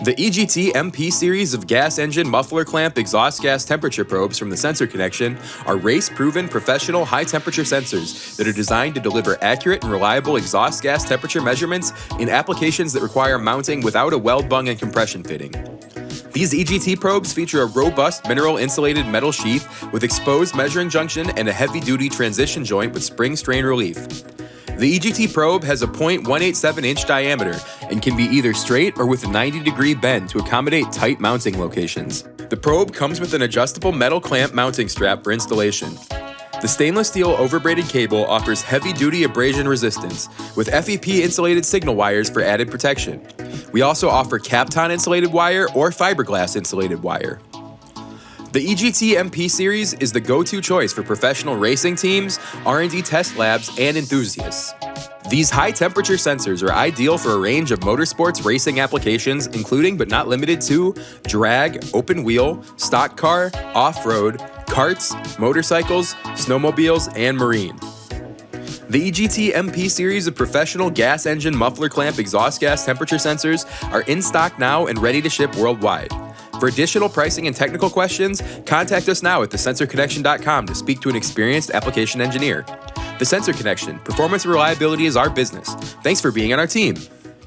The EGT-MP series of gas engine muffler clamp exhaust gas temperature probes from the Sensor Connection are race-proven professional high-temperature sensors that are designed to deliver accurate and reliable exhaust gas temperature measurements in applications that require mounting without a weld bung and compression fitting. These EGT probes feature a robust mineral-insulated metal sheath with exposed measuring junction and a heavy-duty transition joint with spring strain relief. The EGT probe has a 0.187-inch diameter and can be either straight or with a 90-degree bend to accommodate tight mounting locations. The probe comes with an adjustable metal clamp mounting strap for installation. The stainless steel over-braided cable offers heavy-duty abrasion resistance with FEP insulated signal wires for added protection. We also offer Kapton insulated wire or fiberglass insulated wire. The EGT-MP series is the go-to choice for professional racing teams, R&D test labs, and enthusiasts. These high-temperature sensors are ideal for a range of motorsports racing applications, including but not limited to drag, open wheel, stock car, off-road, karts, motorcycles, snowmobiles, and marine. The EGT-MP series of professional gas engine muffler clamp exhaust gas temperature sensors are in stock now and ready to ship worldwide. For additional pricing and technical questions, contact us now at thesensorconnection.com to speak to an experienced application engineer. The Sensor Connection, performance and reliability is our business. Thanks for being on our team.